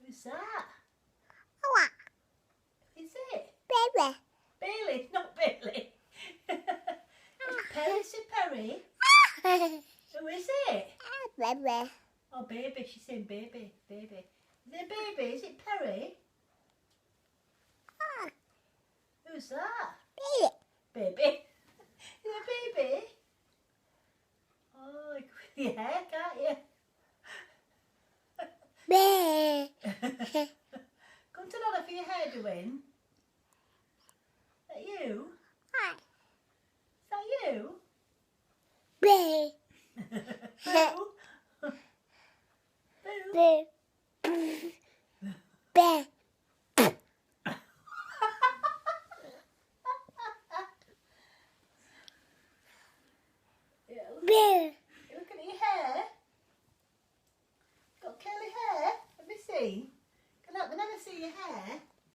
Who's that? What? Who is it? Baby. Bailey, not Bailey. It's Perry, is it Perry? Who is it? Baby. Oh, baby, she's saying baby, baby. Is it baby? Is it Perry? Who's that? Baby. Baby. Is it baby? Oh, you can with your hair, can't you? Baby. Come to Lola for your hair doing. Is that you? Is that you? Baby. Boo? Boo? Baby. Baby. Yeah, Baby. look at your hair. Got curly hair. Let me see. Can I never see your hair?